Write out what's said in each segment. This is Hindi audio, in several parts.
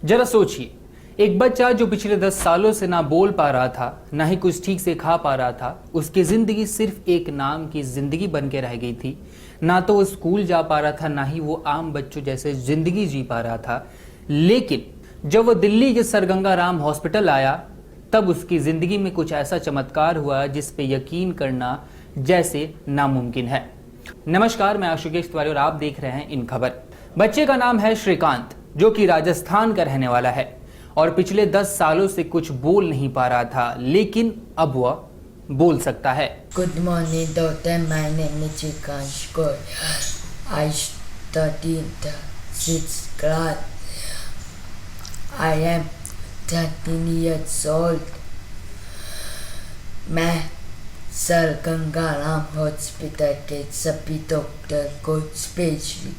जरा सोचिए, एक बच्चा जो पिछले 10 सालों से ना बोल पा रहा था, ना ही कुछ ठीक से खा पा रहा था, उसकी जिंदगी सिर्फ एक नाम की जिंदगी बन के रह गई थी। ना तो वो स्कूल जा पा रहा था, ना ही वो आम बच्चों जैसे जिंदगी जी पा रहा था। लेकिन जब वो दिल्ली के सर गंगा राम हॉस्पिटल आया, तब उसकी जिंदगी में कुछ ऐसा चमत्कार हुआ जिस पे यकीन करना जैसे नामुमकिन है। नमस्कार, मैं आशुतोष तिवारी और आप देख रहे हैं इन खबर। बच्चे का नाम है श्रीकांत, जो कि राजस्थान का रहने वाला है और पिछले 10 सालों से कुछ बोल नहीं पा रहा था, लेकिन अब वह बोल सकता है। Good morning, doctor. My name is Shrikant Kaur. I study in the 6th class. I am 13 years old. मैं सर गंगाराम हॉस्पिटल के सभी डॉक्टर को, स्पेशली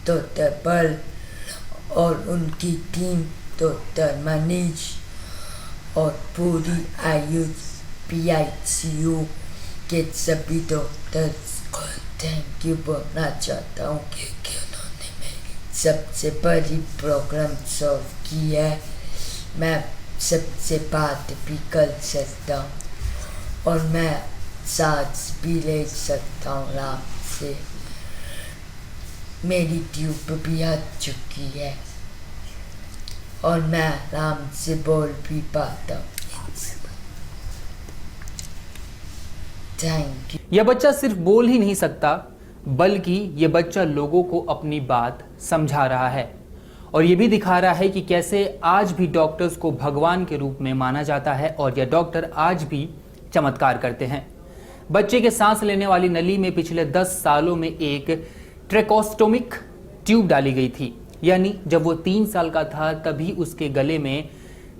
डॉक्टर बल और उनकी टीम, डॉक्टर मनीष और पूरी आयुष PICU के सभी डॉक्टर्स को थैंक यू बोलना चाहता हूँ, क्योंकि उन्होंने मेरी सबसे बड़ी प्रॉब्लम सॉल्व की है। मैं सबसे बात भी कर सकता हूँ और मैं सांस भी ले सकता हूँ आराम से। मेरी ट्यूब भी हट चुकी है और मैं आराम से बोल भी पाता हूँ। Thank you. यह बच्चा सिर्फ बोल ही नहीं सकता, बल्कि यह बच्चा लोगों को अपनी बात समझा रहा है और यह भी दिखा रहा है कि कैसे आज भी डॉक्टर्स को भगवान के रूप में माना जाता है और यह डॉक्टर आज भी चमत्कार करते हैं। बच्चे के सांस लेने वाली नली में पिछले 10 सालों में एक ट्रेकोस्टोमिक ट्यूब डाली गई थी, यानी जब वो 3 साल का था तभी उसके गले में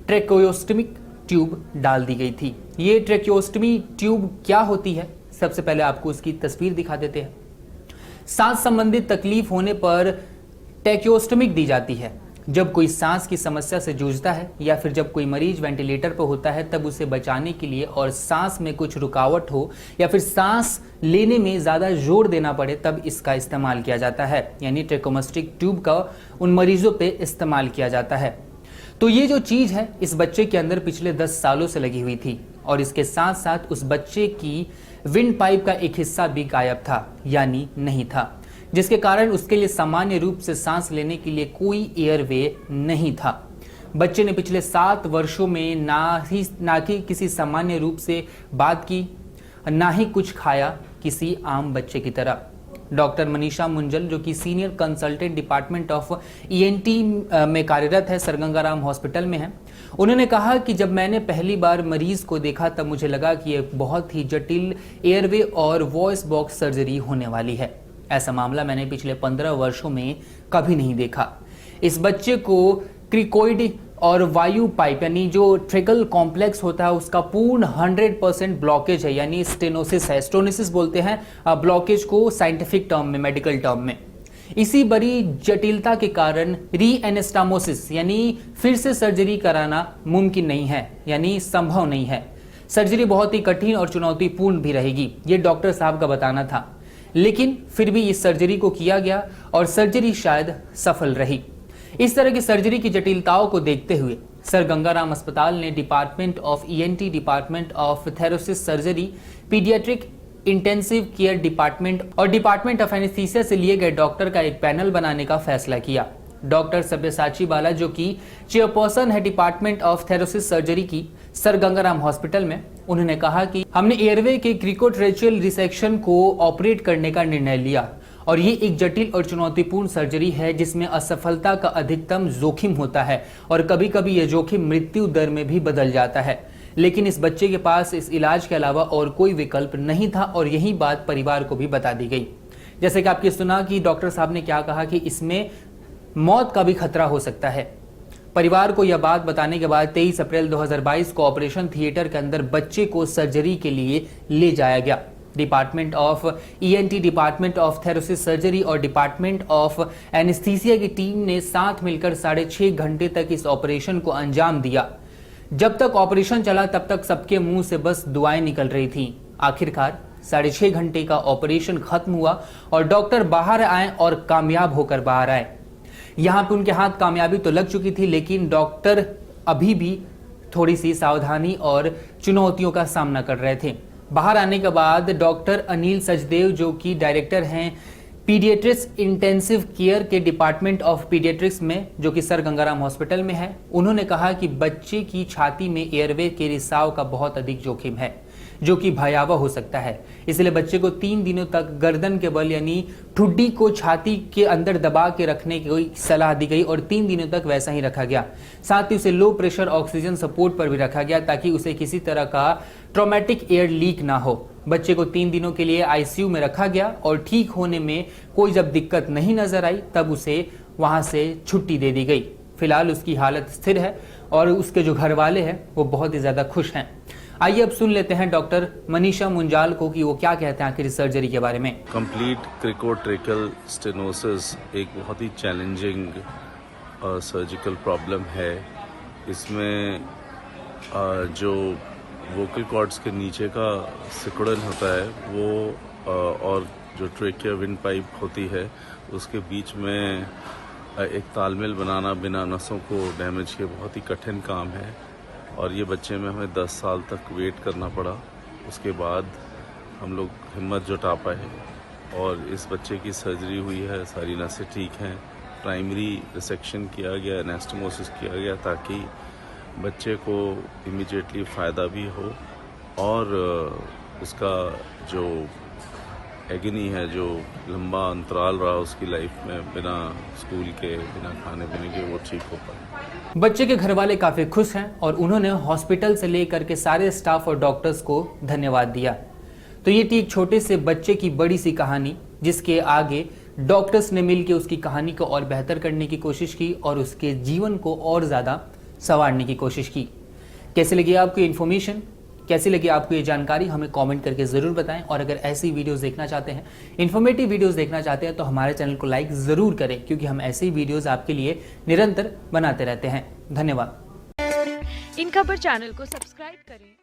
ट्रेकोस्टोमिक ट्यूब डाल दी गई थी। ये ट्रेकोस्टोमी ट्यूब क्या होती है, सबसे पहले आपको उसकी तस्वीर दिखा देते हैं। सांस संबंधित तकलीफ होने पर ट्रेकोस्टोमिक दी जाती है। जब कोई सांस की समस्या से जूझता है या फिर जब कोई मरीज वेंटिलेटर पर होता है, तब उसे बचाने के लिए और सांस में कुछ रुकावट हो या फिर सांस लेने में ज़्यादा जोर देना पड़े, तब इसका इस्तेमाल किया जाता है। यानी ट्रेकोस्टोमिक ट्यूब का उन मरीजों पे इस्तेमाल किया जाता है। तो ये जो चीज़ है इस बच्चे के अंदर पिछले 10 सालों से लगी हुई थी और इसके साथ साथ उस बच्चे की विंड पाइप का एक हिस्सा भी गायब था, यानी नहीं था, जिसके कारण उसके लिए सामान्य रूप से सांस लेने के लिए कोई एयरवे नहीं था। बच्चे ने पिछले 7 वर्षों में ना ही किसी सामान्य रूप से बात की, ना ही कुछ खाया किसी आम बच्चे की तरह। डॉक्टर मनीषा मुंजल, जो कि senior consultant department of ENT में कार्यरत है, सर गंगा राम हॉस्पिटल में है, उन्होंने कहा कि जब मैंने पहली बार मरीज को देखा तब मुझे लगा कि यह बहुत ही जटिल एयरवे और वॉइस बॉक्स सर्जरी होने वाली है। ऐसा मामला मैंने पिछले 15 वर्षों में कभी नहीं देखा। इस बच्चे को क्रिकोइड और वायु पाइप यानी जो ट्रेकल कॉम्प्लेक्स होता है उसका पूर्ण 100% ब्लॉकेज है, यानी स्टेनोसिस है। स्टेनोसिस बोलते हैं ब्लॉकेज को साइंटिफिक टर्म में, मेडिकल टर्म में। इसी बड़ी जटिलता के कारण रीएनेस्टामोसिस यानी फिर से सर्जरी कराना मुमकिन नहीं है, यानी संभव नहीं है। सर्जरी बहुत ही कठिन और चुनौतीपूर्ण भी रहेगी, ये डॉक्टर साहब का बताना था। लेकिन फिर भी इस सर्जरी को किया गया और सर्जरी शायद सफल रही। इस तरह की सर्जरी की जटिलताओं को देखते हुए सर गंगाराम अस्पताल ने department of ENT, department of thoracic surgery, paediatric intensive care department और डिपार्टमेंट ऑफ एनेस्थीसिया से लिए गए डॉक्टर का एक पैनल बनाने का फैसला किया। डॉक्टर सब्यसाची बाला, जो कि चेयरपर्सन है डिपार्टमेंट ऑफ थेरोसिस सर्जरी की सर गंगाराम हॉस्पिटल में, उन्होंने कहा कि हमने एयरवे के क्रिकोट्रेचियल रिसेक्शन को ऑपरेट करने का निर्णय लिया और ये एक जटिल और चुनौतीपूर्ण सर्जरी है जिसमें असफलता का अधिकतम जोखिम होता है और कभी कभी यह जोखिम मृत्यु दर में भी बदल जाता है। लेकिन इस बच्चे के पास इस इलाज के अलावा और कोई विकल्प नहीं था और यही बात परिवार को भी बता दी गई। जैसे कि आपने सुना कि डॉक्टर साहब ने क्या कहा कि इसमें मौत का भी खतरा हो सकता है। परिवार को यह बात बताने के बाद 23 अप्रैल 2022 को ऑपरेशन थिएटर के अंदर बच्चे को सर्जरी के लिए ले जाया गया। Department of ENT, department of thoracic surgery और डिपार्टमेंट ऑफ एनेस्थीसिया की टीम ने साथ मिलकर 6.5 घंटे तक इस ऑपरेशन को अंजाम दिया। जब तक ऑपरेशन चला तब तक सबके मुंह से बस दुआएं निकल रही थीं। आखिरकार 6.5 घंटे का ऑपरेशन खत्म हुआ और डॉक्टर बाहर आए और कामयाब होकर बाहर आए। यहाँ पे उनके हाथ कामयाबी तो लग चुकी थी, लेकिन डॉक्टर अभी भी थोड़ी सी सावधानी और चुनौतियों का सामना कर रहे थे। बाहर आने के बाद डॉक्टर अनिल सचदेव, जो कि डायरेक्टर हैं पीडियाट्रिक्स इंटेंसिव केयर के डिपार्टमेंट ऑफ पीडियाट्रिक्स में, जो कि सर गंगाराम हॉस्पिटल में है, उन्होंने कहा कि बच्चे की छाती में एयरवे के रिसाव का बहुत अधिक जोखिम है, जो कि भयावह हो सकता है। इसलिए बच्चे को 3 दिनों तक गर्दन के बल यानी ठुड्डी को छाती के अंदर दबा के रखने की सलाह दी गई और 3 दिनों तक वैसा ही रखा गया। साथ ही उसे लो प्रेशर ऑक्सीजन सपोर्ट पर भी रखा गया ताकि उसे किसी तरह का ट्रॉमेटिक एयर लीक ना हो। बच्चे को 3 दिनों के लिए आईसीयू में रखा गया और ठीक होने में कोई जब दिक्कत नहीं नजर आई तब उसे वहां से छुट्टी दे दी गई। फिलहाल उसकी हालत स्थिर है और उसके जो घर वाले हैं वो बहुत ही ज्यादा खुश हैं। आइए अब सुन लेते हैं डॉक्टर मनीषा मुंजाल को कि वो क्या कहते हैं आखिर इस सर्जरी के बारे में। कंप्लीट क्रिकोट्रेकल स्टेनोसिस एक बहुत ही चैलेंजिंग सर्जिकल प्रॉब्लम है। इसमें जो वोकल कॉर्ड्स के नीचे का सिकुड़न होता है वो और जो ट्रेकिया विंड पाइप होती है उसके बीच में एक तालमेल बनाना बिना नसों को डैमेज के बहुत ही कठिन काम है और ये बच्चे में हमें 10 साल तक वेट करना पड़ा। उसके बाद हम लोग हिम्मत जुटा पाए और इस बच्चे की सर्जरी हुई है। सारी नसें ठीक हैं, प्राइमरी रिसेक्शन किया गया, एनास्टोमोसिस किया गया ताकि बच्चे को इमीडिएटली फ़ायदा भी हो और उसका जो एगनी है, जो लंबा अंतराल रहा उसकी लाइफ में बिना स्कूल के, बिना खाने पीने के, वो ठीक हो पाए। बच्चे के घर वाले काफी खुश हैं और उन्होंने हॉस्पिटल से लेकर के सारे स्टाफ और डॉक्टर्स को धन्यवाद दिया। तो ये थी एक छोटे से बच्चे की बड़ी सी कहानी, जिसके आगे डॉक्टर्स ने मिलकर उसकी कहानी को और बेहतर करने की कोशिश की और उसके जीवन को और ज्यादा संवारने की कोशिश की। कैसे लगी आपको इन्फॉर्मेशन, कैसी लगी आपको ये जानकारी, हमें कमेंट करके ज़रूर बताएं। और अगर ऐसी वीडियोस देखना चाहते हैं, इन्फॉर्मेटिव वीडियोस देखना चाहते हैं, तो हमारे चैनल को लाइक ज़रूर करें, क्योंकि हम ऐसी वीडियोस आपके लिए निरंतर बनाते रहते हैं। धन्यवाद। इन खबर चैनल को सब्सक्राइब करें।